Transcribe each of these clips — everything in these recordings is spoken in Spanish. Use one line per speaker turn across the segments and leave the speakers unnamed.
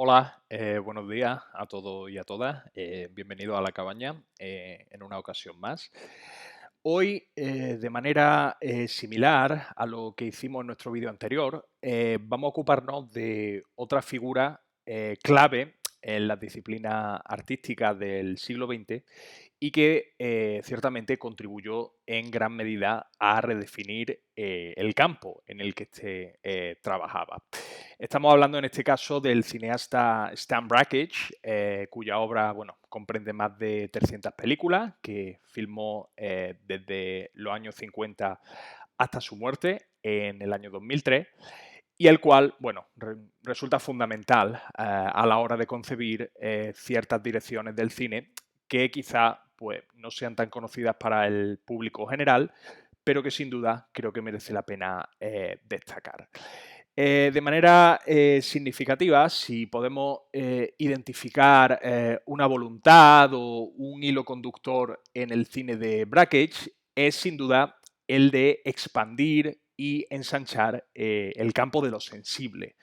Hola, buenos días a todos y a todas. Bienvenidos a la cabaña en una ocasión más. Hoy, de manera similar a lo que hicimos en nuestro vídeo anterior, vamos a ocuparnos de otra figura clave en las disciplinas artísticas del siglo XX y que ciertamente contribuyó en gran medida a redefinir el campo en el que trabajaba. Estamos hablando en este caso del cineasta Stan Brakhage, cuya obra bueno, comprende más de 300 películas, que filmó desde los años 50 hasta su muerte en el año 2003, y el cual, bueno, resulta fundamental a la hora de concebir ciertas direcciones del cine que quizá pues, no sean tan conocidas para el público general, pero que sin duda creo que merece la pena destacar. De manera significativa, si podemos identificar una voluntad o un hilo conductor en el cine de Brakhage, es sin duda el de expandir y ensanchar el campo de lo sensible.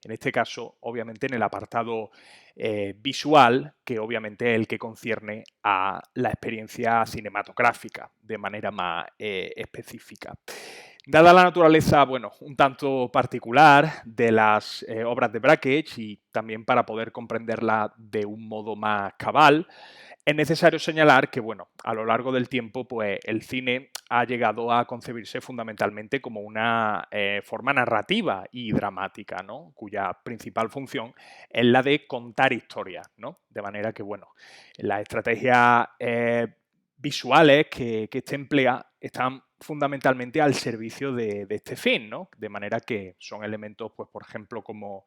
En este caso, obviamente, en el apartado visual, que obviamente es el que concierne a la experiencia cinematográfica de manera más específica. Dada la naturaleza, bueno, un tanto particular de las obras de Brakhage y también para poder comprenderla de un modo más cabal, es necesario señalar que, bueno, a lo largo del tiempo, pues el cine ha llegado a concebirse fundamentalmente como una forma narrativa y dramática, ¿no? Cuya principal función es la de contar historias, ¿no? De manera que, bueno, las estrategias visuales que este emplea están fundamentalmente al servicio de este fin, ¿no? De manera que son elementos, pues, por ejemplo, como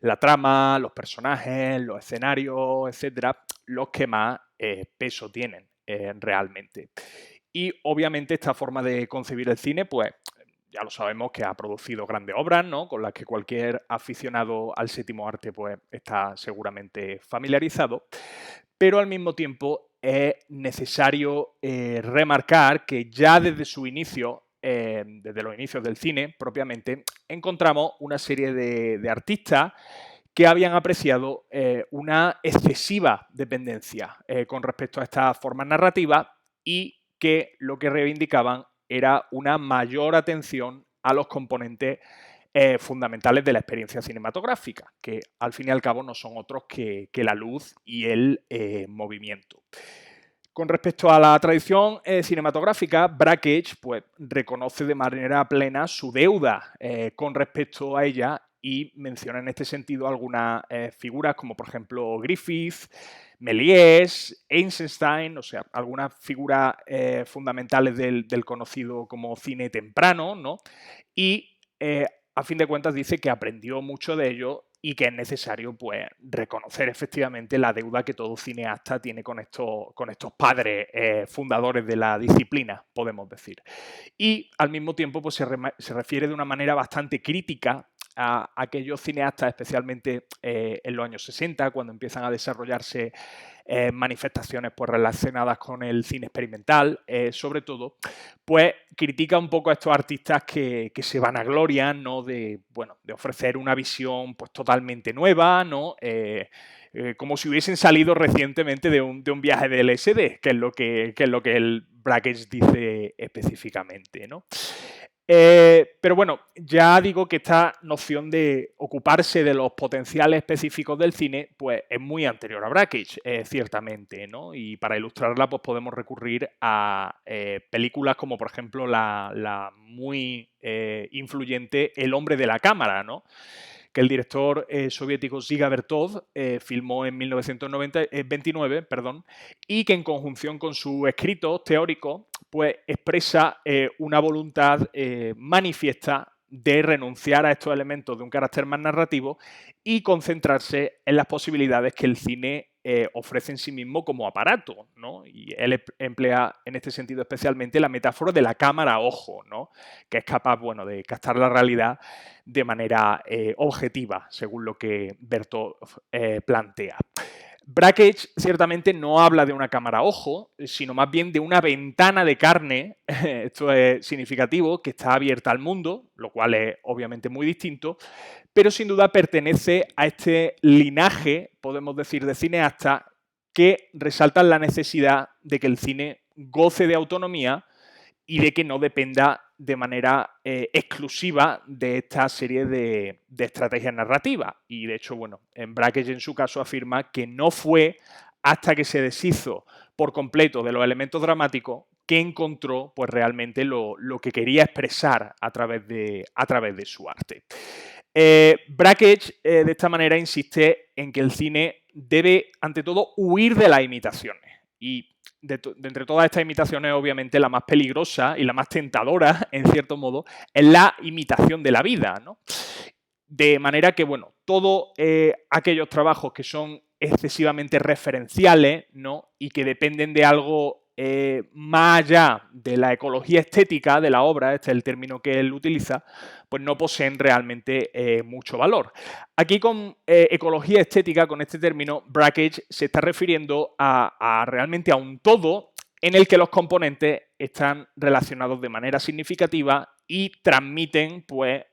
la trama, los personajes, los escenarios, etcétera, los que más peso tienen realmente. Y obviamente esta forma de concebir el cine, pues ya lo sabemos que ha producido grandes obras, ¿no? Con las que cualquier aficionado al séptimo arte pues, está seguramente familiarizado, pero al mismo tiempo es necesario remarcar que ya desde su inicio, desde los inicios del cine propiamente, encontramos una serie de artistas que habían apreciado una excesiva dependencia con respecto a estas formas narrativas y que lo que reivindicaban era una mayor atención a los componentes fundamentales de la experiencia cinematográfica, que al fin y al cabo no son otros que la luz y el movimiento. Con respecto a la tradición cinematográfica, Brakhage pues, reconoce de manera plena su deuda con respecto a ella y menciona en este sentido algunas figuras como por ejemplo Griffith, Méliès, Eisenstein, o sea, algunas figuras fundamentales del conocido como cine temprano, ¿no? Y a fin de cuentas dice que aprendió mucho de ello y que es necesario pues, reconocer efectivamente la deuda que todo cineasta tiene con estos padres fundadores de la disciplina, podemos decir. Y al mismo tiempo pues, se refiere de una manera bastante crítica a aquellos cineastas, especialmente en los años 60, cuando empiezan a desarrollarse manifestaciones pues, relacionadas con el cine experimental, sobre todo, pues critica un poco a estos artistas que se vanaglorian, ¿no? De, bueno, de ofrecer una visión pues, totalmente nueva, ¿no? Como si hubiesen salido recientemente de un viaje de LSD, que es lo que el Brakhage dice específicamente, ¿no? Pero bueno, ya digo que esta noción de ocuparse de los potenciales específicos del cine, pues es muy anterior a Brakhage, ciertamente, ¿no? Y para ilustrarla, pues podemos recurrir a películas como, por ejemplo, la muy influyente El hombre de la cámara, ¿no? Que el director soviético Dziga Vertov filmó en 1929, perdón, y que en conjunción con sus escritos teóricos, pues expresa una voluntad manifiesta de renunciar a estos elementos de un carácter más narrativo y concentrarse en las posibilidades que el cine ofrece en sí mismo como aparato, ¿no? Y él emplea en este sentido especialmente la metáfora de la cámara-ojo, ¿no? Que es capaz, bueno, de captar la realidad de manera objetiva, según lo que Bertov plantea. Brakhage ciertamente no habla de una cámara ojo, sino más bien de una ventana de carne, esto es significativo, que está abierta al mundo, lo cual es obviamente muy distinto, pero sin duda pertenece a este linaje, podemos decir, de cineastas que resaltan la necesidad de que el cine goce de autonomía y de que no dependa de manera exclusiva de esta serie de estrategias narrativas. Y de hecho, bueno, en Brakhage en su caso afirma que no fue hasta que se deshizo por completo de los elementos dramáticos que encontró pues realmente lo que quería expresar a través de su arte. Brakhage de esta manera insiste en que el cine debe, ante todo, huir de las imitaciones. Y de entre todas estas imitaciones, obviamente, la más peligrosa y la más tentadora, en cierto modo, es la imitación de la vida, ¿no? De manera que, bueno, todos aquellos trabajos que son excesivamente referenciales, ¿no? Y que dependen de algo más allá de la ecología estética de la obra, este es el término que él utiliza, pues no poseen realmente mucho valor. Aquí con ecología estética, con este término, Brakhage se está refiriendo a realmente a un todo en el que los componentes están relacionados de manera significativa y transmiten pues,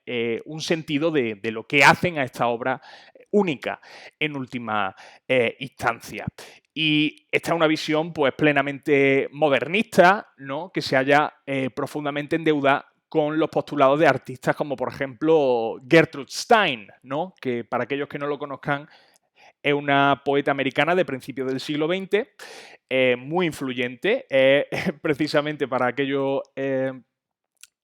un sentido de lo que hacen a esta obra única en última instancia. Y esta es una visión pues, plenamente modernista, ¿no? Que se halla profundamente en deuda con los postulados de artistas como por ejemplo Gertrude Stein, ¿no? Que para aquellos que no lo conozcan es una poeta americana de principios del siglo XX, muy influyente, precisamente para aquellos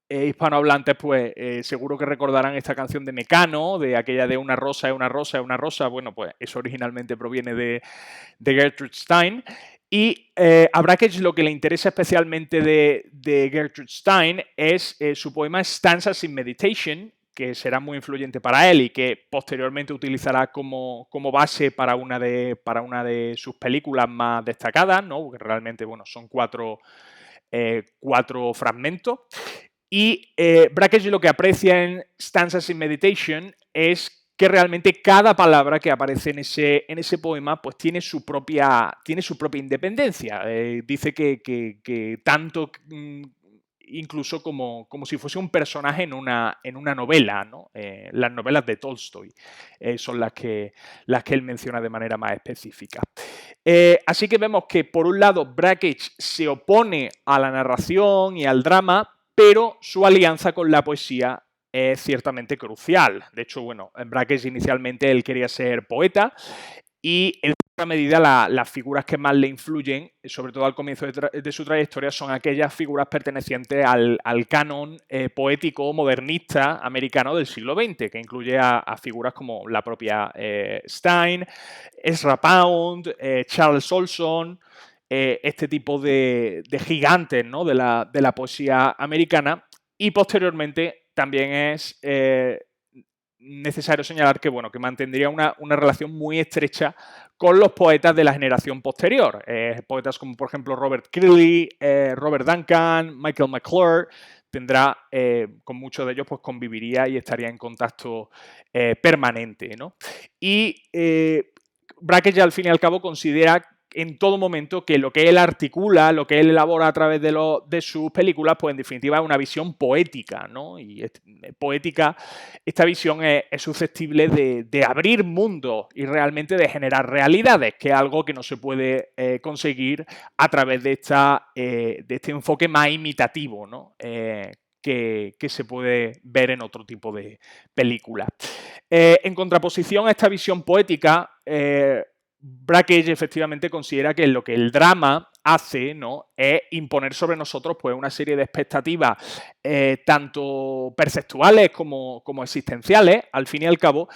hispanohablantes, pues seguro que recordarán esta canción de Mecano, de aquella de una rosa es una rosa es una rosa. Bueno, pues eso originalmente proviene de Gertrude Stein. Y a Brakhage lo que le interesa especialmente de Gertrude Stein es su poema Stanzas in Meditation, que será muy influyente para él y que posteriormente utilizará como base para una de sus películas más destacadas, ¿no? Porque realmente, bueno, son cuatro fragmentos. Y Brakhage lo que aprecia en Stanzas in Meditation es que realmente cada palabra que aparece en ese poema pues tiene su propia independencia. Dice que tanto incluso como si fuese un personaje en una novela, ¿no? Las novelas de Tolstoy son las que él menciona de manera más específica. Así que vemos que por un lado Brakhage se opone a la narración y al drama, pero su alianza con la poesía es ciertamente crucial. De hecho, bueno, en Brakhage inicialmente él quería ser poeta y en cierta medida las figuras que más le influyen, sobre todo al comienzo de su trayectoria, son aquellas figuras pertenecientes al canon poético modernista americano del siglo XX, que incluye a figuras como la propia Stein, Ezra Pound, Charles Olson, este tipo de gigantes, ¿no? de la poesía americana. Y posteriormente también es necesario señalar que, bueno, que mantendría una relación muy estrecha con los poetas de la generación posterior. Poetas como, por ejemplo, Robert Creeley, Robert Duncan, Michael McClure. Tendrá, con muchos de ellos, pues conviviría y estaría en contacto permanente, ¿no? Y Brakhage, al fin y al cabo, considera en todo momento que lo que él articula, lo que él elabora a través de sus películas, pues en definitiva es una visión poética, ¿no? Y poética, esta visión es susceptible de abrir mundos y realmente de generar realidades, que es algo que no se puede conseguir a través de este enfoque más imitativo, ¿no? Que se puede ver en otro tipo de películas. En contraposición a esta visión poética, Brakhage efectivamente considera que lo que el drama hace, ¿no? Es imponer sobre nosotros pues, una serie de expectativas tanto perceptuales como existenciales, al fin y al cabo,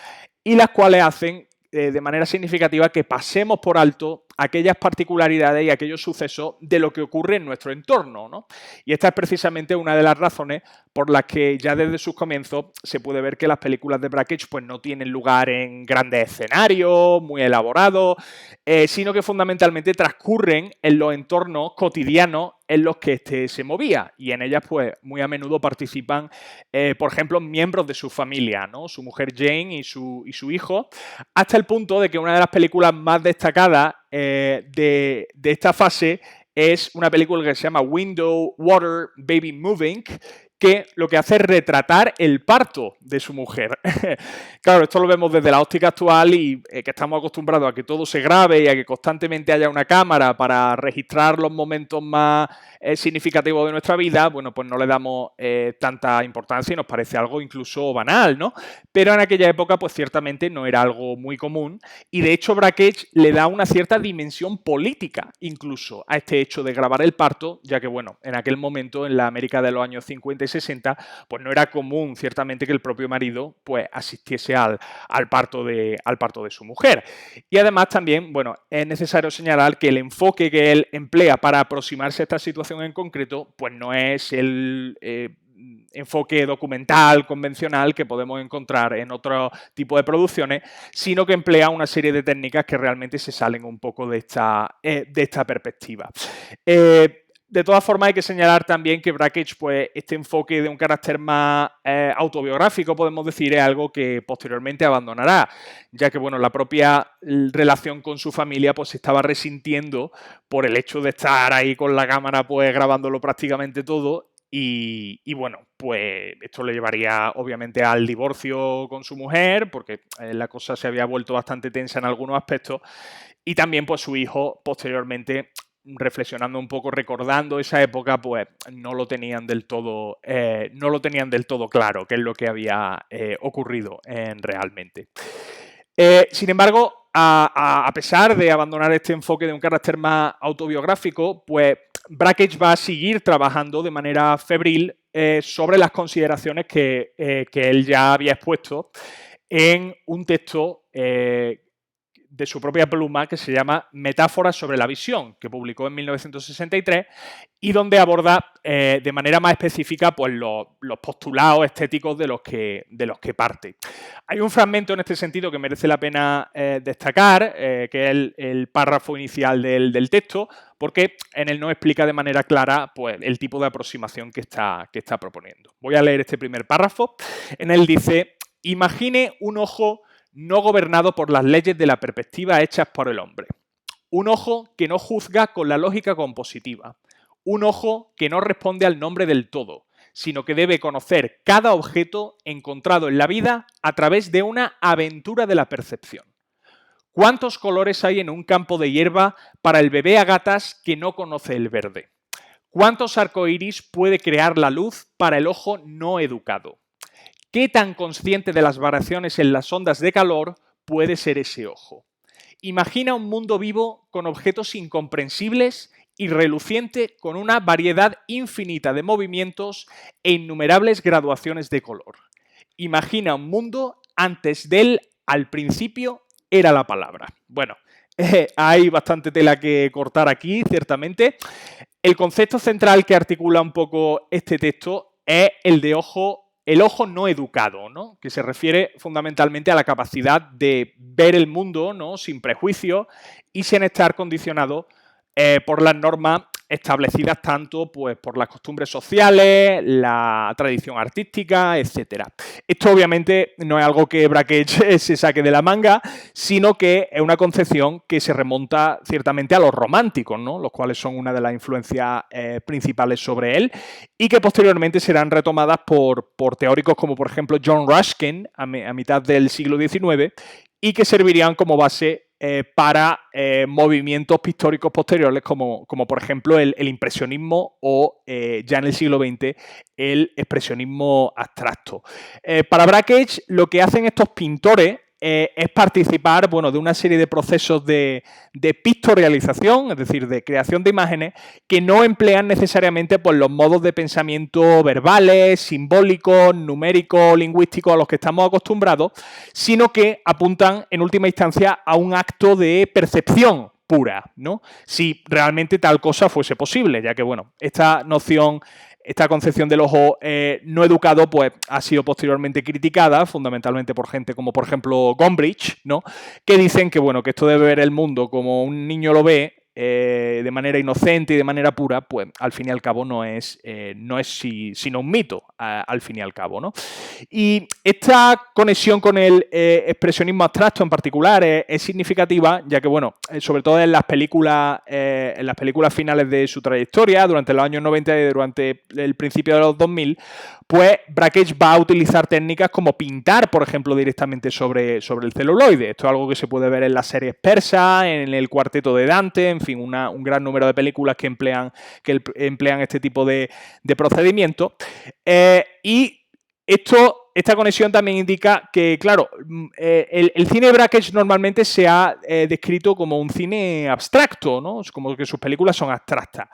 y las cuales hacen de manera significativa que pasemos por alto aquellas particularidades y aquellos sucesos de lo que ocurre en nuestro entorno, ¿no? Y esta es precisamente una de las razones por las que ya desde sus comienzos se puede ver que las películas de Brakhage pues, no tienen lugar en grandes escenarios, muy elaborados, sino que fundamentalmente transcurren en los entornos cotidianos en los que éste se movía, y en ellas pues muy a menudo participan, por ejemplo, miembros de su familia, ¿no? Su mujer Jane y su hijo, hasta el punto de que una de las películas más destacadas de esta fase es una película que se llama Window, Water, Baby Moving, que lo que hace es retratar el parto de su mujer. Claro, esto lo vemos desde la óptica actual y que estamos acostumbrados a que todo se grabe y a que constantemente haya una cámara para registrar los momentos más significativos de nuestra vida. Bueno, pues no le damos tanta importancia y nos parece algo incluso banal, ¿no? Pero en aquella época, pues ciertamente no era algo muy común, y de hecho Brakhage le da una cierta dimensión política incluso a este hecho de grabar el parto, ya que, bueno, en aquel momento, en la América de los años 50 y 60, pues no era común ciertamente que el propio marido pues asistiese al parto de su mujer. Y además también, bueno, es necesario señalar que el enfoque que él emplea para aproximarse a esta situación en concreto, pues no es el enfoque documental convencional que podemos encontrar en otro tipo de producciones, sino que emplea una serie de técnicas que realmente se salen un poco de esta perspectiva. De todas formas, hay que señalar también que Brakhage, pues, este enfoque de un carácter más autobiográfico, podemos decir, es algo que posteriormente abandonará, ya que, bueno, la propia relación con su familia pues se estaba resintiendo por el hecho de estar ahí con la cámara pues grabándolo prácticamente todo. Y bueno, pues esto le llevaría obviamente al divorcio con su mujer, porque la cosa se había vuelto bastante tensa en algunos aspectos, y también pues su hijo posteriormente, reflexionando un poco, recordando esa época, pues no lo tenían del todo claro qué es lo que había ocurrido realmente. Sin embargo, a pesar de abandonar este enfoque de un carácter más autobiográfico, pues Brakhage va a seguir trabajando de manera febril sobre las consideraciones que él ya había expuesto en un texto de su propia pluma que se llama Metáforas sobre la visión, que publicó en 1963 y donde aborda de manera más específica pues, los postulados estéticos de los que parte. Hay un fragmento en este sentido que merece la pena destacar, que es el párrafo inicial del texto, porque en él no explica de manera clara pues, el tipo de aproximación que está proponiendo. Voy a leer este primer párrafo. En él dice: imagine un ojo no gobernado por las leyes de la perspectiva hechas por el hombre. Un ojo que no juzga con la lógica compositiva. Un ojo que no responde al nombre del todo, sino que debe conocer cada objeto encontrado en la vida a través de una aventura de la percepción. ¿Cuántos colores hay en un campo de hierba para el bebé a gatas que no conoce el verde? ¿Cuántos arcoíris puede crear la luz para el ojo no educado? ¿Qué tan consciente de las variaciones en las ondas de calor puede ser ese ojo? Imagina un mundo vivo con objetos incomprensibles y reluciente con una variedad infinita de movimientos e innumerables graduaciones de color. Imagina un mundo antes de él, al principio, era la palabra. Bueno, hay bastante tela que cortar aquí, ciertamente. El concepto central que articula un poco este texto es el de el ojo no educado, ¿no? Que se refiere fundamentalmente a la capacidad de ver el mundo, ¿no? Sin prejuicios y sin estar condicionado por las normas establecidas tanto pues, por las costumbres sociales, la tradición artística, etc. Esto obviamente no es algo que Brakhage se saque de la manga, sino que es una concepción que se remonta ciertamente a los románticos, ¿no? Los cuales son una de las influencias principales sobre él y que posteriormente serán retomadas por teóricos como por ejemplo John Ruskin a mitad del siglo XIX y que servirían como base para movimientos pictóricos posteriores como por ejemplo el impresionismo o ya en el siglo XX el expresionismo abstracto. Para Brakhage lo que hacen estos pintores es participar de una serie de procesos de pictorialización, es decir, de creación de imágenes que no emplean necesariamente pues, los modos de pensamiento verbales, simbólicos, numéricos, lingüísticos a los que estamos acostumbrados, sino que apuntan en última instancia a un acto de percepción pura, ¿no? Si realmente tal cosa fuese posible, ya que, bueno, esta noción, esta concepción del ojo no educado, pues ha sido posteriormente criticada, fundamentalmente por gente como, por ejemplo, Gombrich, ¿no? Que dicen que, bueno, que esto de ver el mundo como un niño lo ve, de manera inocente y de manera pura, pues al fin y al cabo no es sino un mito, al fin y al cabo, ¿no? Y esta conexión con el expresionismo abstracto en particular es significativa, ya que, bueno, sobre todo en las películas finales de su trayectoria, durante los años 90 y durante el principio de los 2000, pues Brakhage va a utilizar técnicas como pintar, por ejemplo, directamente sobre el celuloide. Esto es algo que se puede ver en las series persas, en el Cuarteto de Dante, en fin, un gran número de películas que emplean este tipo de procedimiento. Y esta conexión también indica que, claro, el cine de Brakhage normalmente se ha descrito como un cine abstracto, ¿no? Como que sus películas son abstractas.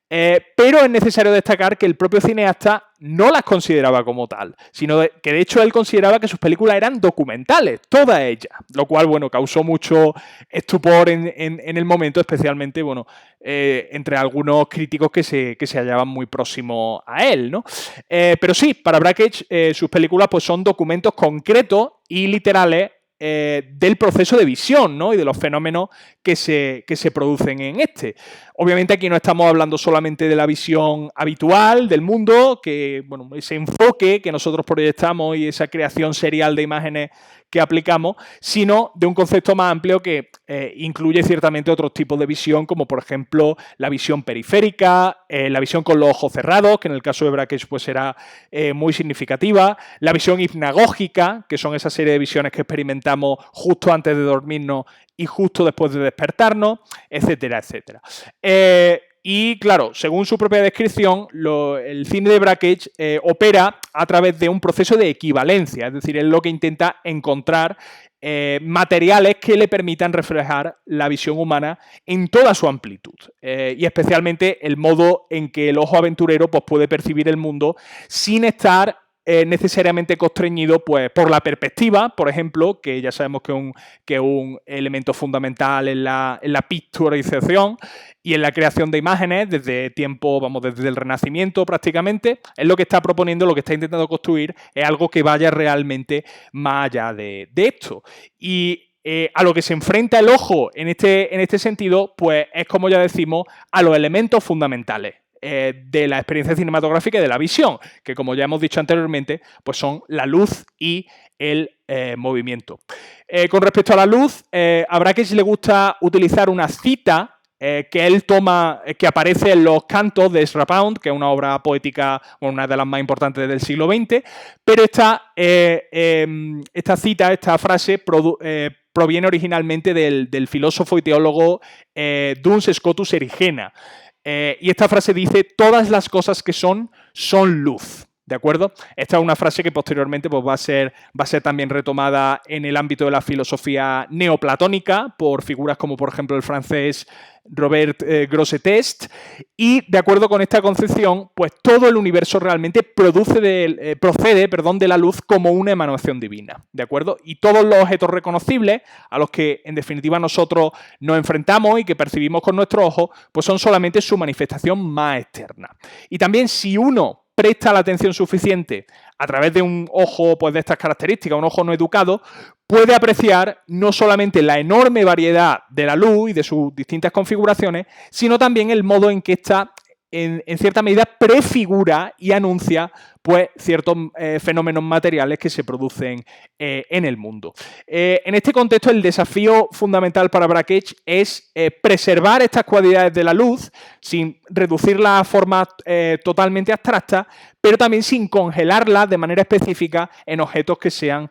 Pero es necesario destacar que el propio cineasta no las consideraba como tal, sino que de hecho él consideraba que sus películas eran documentales, todas ellas, lo cual, bueno, causó mucho estupor en el momento, especialmente, bueno, entre algunos críticos que se hallaban muy próximos a él, ¿no? Pero sí, para Brakhage sus películas pues son documentos concretos y literales del proceso de visión, ¿no? Y de los fenómenos que se producen en este. Obviamente aquí no estamos hablando solamente de la visión habitual del mundo, que, bueno, ese enfoque que nosotros proyectamos y esa creación serial de imágenes que aplicamos, sino de un concepto más amplio que incluye ciertamente otros tipos de visión, como por ejemplo la visión periférica, la visión con los ojos cerrados, que en el caso de Brakhage pues será muy significativa, la visión hipnagógica, que son esa serie de visiones que experimentamos justo antes de dormirnos y justo después de despertarnos, etcétera, etcétera. Y claro, según su propia descripción, el cine de Brakhage opera a través de un proceso de equivalencia, es decir, es lo que intenta encontrar materiales que le permitan reflejar la visión humana en toda su amplitud y especialmente el modo en que el ojo aventurero pues, puede percibir el mundo sin estar necesariamente constreñido pues, por la perspectiva, por ejemplo, que ya sabemos que es un elemento fundamental en la picturización y en la creación de imágenes desde el Renacimiento prácticamente. Es lo que está proponiendo, lo que está intentando construir, es algo que vaya realmente más allá de esto. Y a lo que se enfrenta el ojo en este sentido, pues es, como ya decimos, a los elementos fundamentales de la experiencia cinematográfica y de la visión, que como ya hemos dicho anteriormente, pues son la luz y el movimiento. Con respecto a la luz, a Brakhage le gusta utilizar una cita que él toma, que aparece en los cantos de Ezra Pound, que es una obra poética, una de las más importantes del siglo XX, pero esta cita, esta frase, proviene originalmente del filósofo y teólogo Duns Scotus Erigena. Y esta frase dice: todas las cosas que son luz. ¿De acuerdo? Esta es una frase que posteriormente pues, va a ser también retomada en el ámbito de la filosofía neoplatónica por figuras como, por ejemplo, el francés Robert Grosseteste. Y de acuerdo con esta concepción, pues todo el universo realmente procede de la luz como una emanación divina. ¿De acuerdo? Y todos los objetos reconocibles a los que, en definitiva, nosotros nos enfrentamos y que percibimos con nuestros ojos, pues son solamente su manifestación más externa. Y también si uno presta la atención suficiente a través de un ojo pues, de estas características, un ojo no educado, puede apreciar no solamente la enorme variedad de la luz y de sus distintas configuraciones, sino también el modo en que esta, en cierta medida, prefigura y anuncia pues, ciertos fenómenos materiales que se producen en el mundo. En este contexto, el desafío fundamental para Brakhage es preservar estas cualidades de la luz sin reducirla a formas totalmente abstractas, pero también sin congelarlas de manera específica en objetos que sean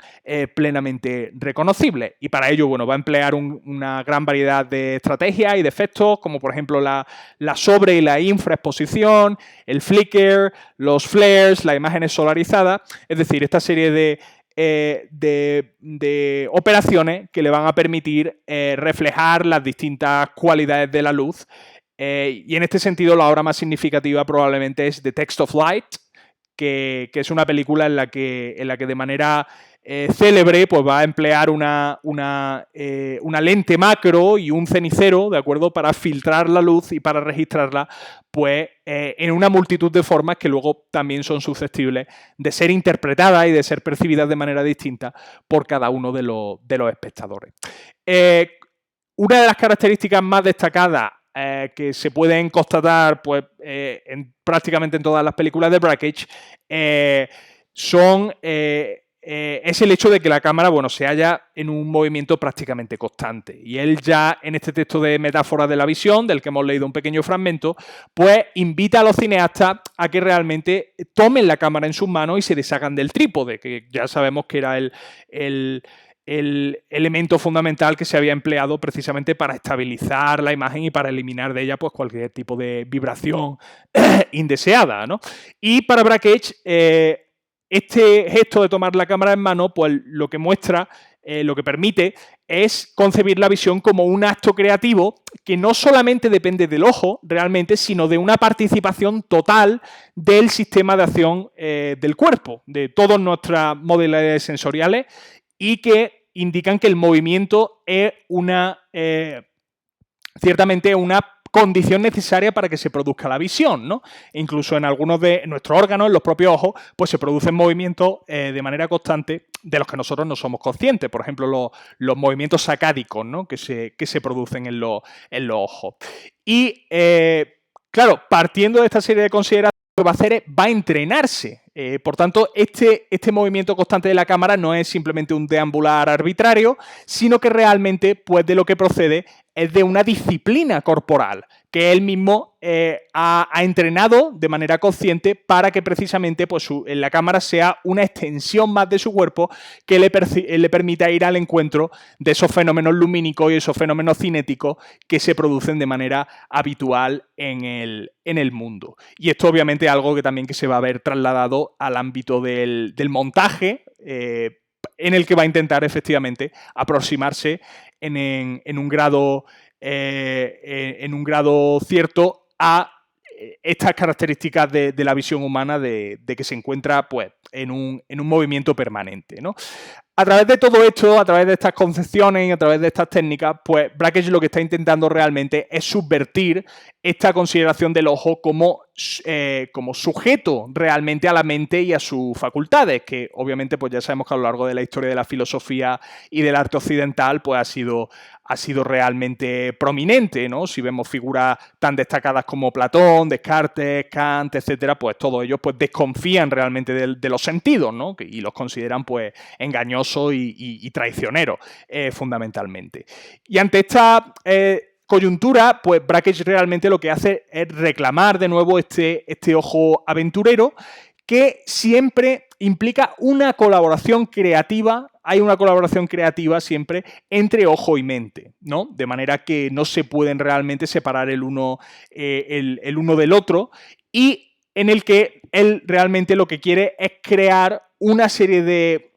plenamente reconocibles. Y para ello, bueno, va a emplear una gran variedad de estrategias y de efectos, como por ejemplo la sobre- y la infraexposición, el flicker, los flares, las imágenes solarizadas, es decir, esta serie de operaciones que le van a permitir reflejar las distintas cualidades de la luz. Y en este sentido, la obra más significativa probablemente es The Text of Light, que es una película en la que de manera célebre, pues va a emplear una lente macro y un cenicero, ¿de acuerdo?, para filtrar la luz y para registrarla, pues en una multitud de formas que luego también son susceptibles de ser interpretadas y de ser percibidas de manera distinta por cada uno de los espectadores. Una de las características más destacadas que se pueden constatar pues, prácticamente en todas las películas de Brakhage es el hecho de que la cámara, bueno, se halla en un movimiento prácticamente constante. Y él ya, en este texto de Metáforas de la visión, del que hemos leído un pequeño fragmento, pues invita a los cineastas a que realmente tomen la cámara en sus manos y se deshagan del trípode, que ya sabemos que era el elemento fundamental que se había empleado precisamente para estabilizar la imagen y para eliminar de ella pues, cualquier tipo de vibración indeseada, ¿no? Y para Brakhage, este gesto de tomar la cámara en mano, pues lo que muestra, lo que permite, es concebir la visión como un acto creativo que no solamente depende del ojo, realmente, sino de una participación total del sistema de acción del cuerpo, de todas nuestras modalidades sensoriales, y que indican que el movimiento es ciertamente una condición necesaria para que se produzca la visión, ¿no? E incluso en algunos de nuestros órganos, en los propios ojos, pues se producen movimientos de manera constante de los que nosotros no somos conscientes. Por ejemplo, los movimientos sacádicos, ¿no?, que se producen en los ojos. Y, claro, partiendo de esta serie de consideraciones, lo que va a hacer es, va a entrenarse. Por tanto, este movimiento constante de la cámara no es simplemente un deambular arbitrario, sino que realmente, pues, de lo que procede es de una disciplina corporal que él mismo ha entrenado de manera consciente para que precisamente pues, la cámara sea una extensión más de su cuerpo que le permita ir al encuentro de esos fenómenos lumínicos y esos fenómenos cinéticos que se producen de manera habitual en el mundo. Y esto obviamente es algo que también que se va a ver trasladado al ámbito del montaje, en el que va a intentar efectivamente aproximarse en un grado cierto a estas características de la visión humana de que se encuentra pues, en un movimiento permanente, ¿no? A través de todo esto, a través de estas concepciones y a través de estas técnicas, pues Brakhage lo que está intentando realmente es subvertir esta consideración del ojo como sujeto realmente a la mente y a sus facultades, que obviamente pues ya sabemos que a lo largo de la historia de la filosofía y del arte occidental pues ha sido realmente prominente, ¿no? Si vemos figuras tan destacadas como Platón, Descartes, Kant, etcétera, pues todos ellos pues desconfían realmente de los sentidos, ¿no? Y los consideran pues engañosos y traicioneros, fundamentalmente. Y ante esta coyuntura, pues Brakhage realmente lo que hace es reclamar de nuevo este ojo aventurero, que siempre implica una colaboración creativa. Hay una colaboración creativa siempre entre ojo y mente, ¿no? De manera que no se pueden realmente separar el uno del otro, y en el que él realmente lo que quiere es crear una serie de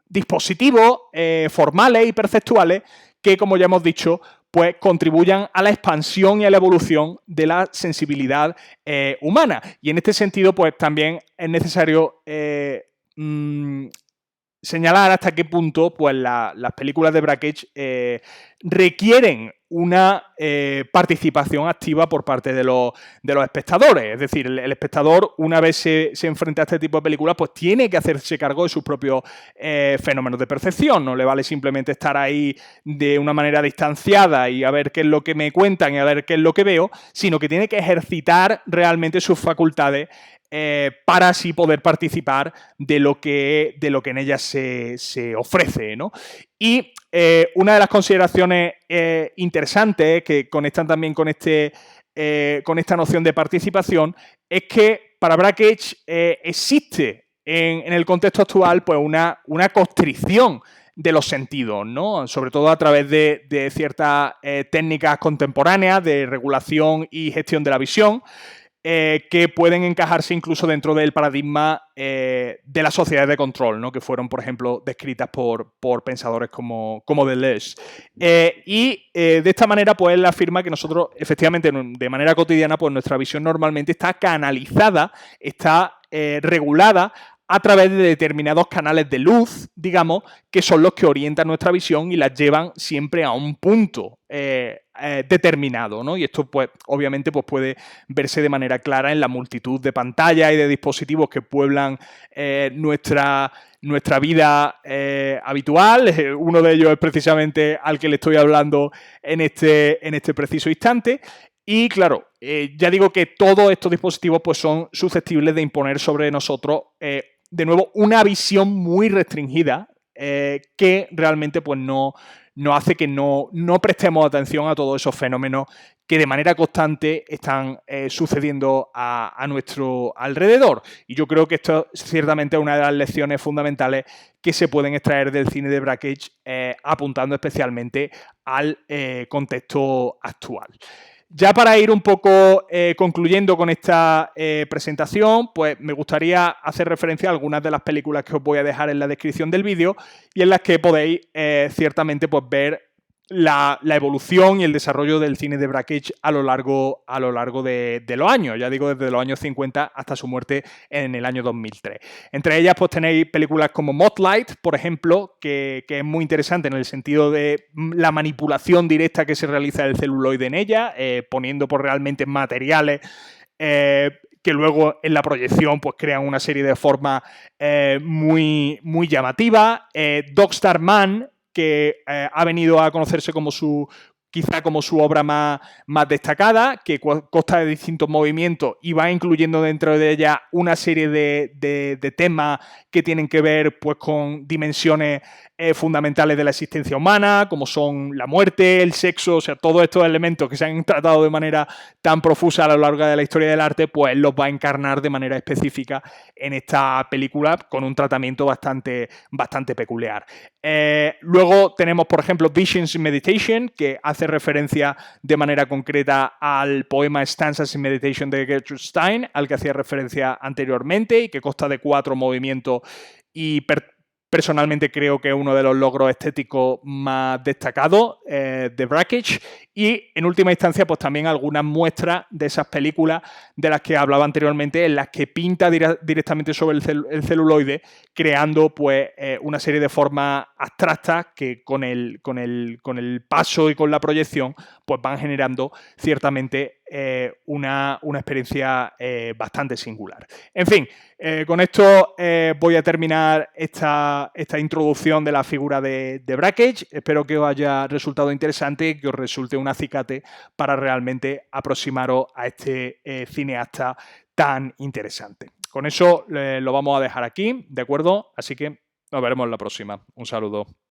dispositivos formales y perceptuales que, como ya hemos dicho, pues contribuyan a la expansión y a la evolución de la sensibilidad humana. Y en este sentido, pues también es necesario señalar hasta qué punto pues, las películas de Brakhage requieren una participación activa por parte de los espectadores. Es decir, el espectador, una vez se enfrenta a este tipo de películas, pues tiene que hacerse cargo de sus propios fenómenos de percepción. No le vale simplemente estar ahí de una manera distanciada y a ver qué es lo que me cuentan y a ver qué es lo que veo, sino que tiene que ejercitar realmente sus facultades para así poder participar de lo que en ella se ofrece, ¿no? Y una de las consideraciones interesantes que conectan también con esta noción de participación es que para Brakhage existe en el contexto actual pues una constricción de los sentidos, ¿no? Sobre todo a través de ciertas técnicas contemporáneas de regulación y gestión de la visión, que pueden encajarse incluso dentro del paradigma de las sociedades de control, ¿no? Que fueron, por ejemplo, descritas por pensadores como Deleuze. De esta manera, pues, él afirma que nosotros, efectivamente, de manera cotidiana, pues nuestra visión normalmente está canalizada, está regulada a través de determinados canales de luz, digamos, que son los que orientan nuestra visión y las llevan siempre a un punto determinado, ¿no? Y esto, pues, obviamente, pues, puede verse de manera clara en la multitud de pantallas y de dispositivos que pueblan nuestra vida habitual. Uno de ellos es precisamente al que le estoy hablando en este preciso instante. Y claro, ya digo que todos estos dispositivos pues, son susceptibles de imponer sobre nosotros, de nuevo, una visión muy restringida que realmente pues, no hace que no prestemos atención a todos esos fenómenos que de manera constante están sucediendo a nuestro alrededor. Y yo creo que esto ciertamente es una de las lecciones fundamentales que se pueden extraer del cine de Brakhage, apuntando especialmente al contexto actual. Ya para ir un poco concluyendo con esta presentación, pues me gustaría hacer referencia a algunas de las películas que os voy a dejar en la descripción del vídeo y en las que podéis ciertamente pues, ver la evolución y el desarrollo del cine de Brakhage a lo largo de los años, ya digo, desde los años 50 hasta su muerte en el año 2003. Entre ellas, pues tenéis películas como Mothlight, por ejemplo, que es muy interesante en el sentido de la manipulación directa que se realiza del celuloide en ella, poniendo por realmente materiales que luego en la proyección pues crean una serie de formas muy, muy llamativas. Dogstar Man, que ha venido a conocerse como quizá como su obra más destacada, que consta de distintos movimientos y va incluyendo dentro de ella una serie de temas que tienen que ver pues, con dimensiones fundamentales de la existencia humana, como son la muerte, el sexo, o sea, todos estos elementos que se han tratado de manera tan profusa a lo largo de la historia del arte, pues los va a encarnar de manera específica en esta película con un tratamiento bastante peculiar. Luego tenemos, por ejemplo, Visions in Meditation, que hace referencia de manera concreta al poema Stanzas in Meditation de Gertrude Stein, al que hacía referencia anteriormente y que consta de 4 movimientos y personalmente creo que es uno de los logros estéticos más destacados de Brakhage. Y en última instancia, pues también algunas muestras de esas películas de las que hablaba anteriormente, en las que pinta directamente sobre el celuloide, creando pues una serie de formas abstractas que con el paso y con la proyección pues van generando ciertamente una experiencia bastante singular. En fin, con esto voy a terminar esta introducción de la figura de Brakhage. Espero que os haya resultado interesante y que os resulte un acicate para realmente aproximaros a este cineasta tan interesante. Con eso lo vamos a dejar aquí, ¿de acuerdo? Así que nos veremos en la próxima. Un saludo.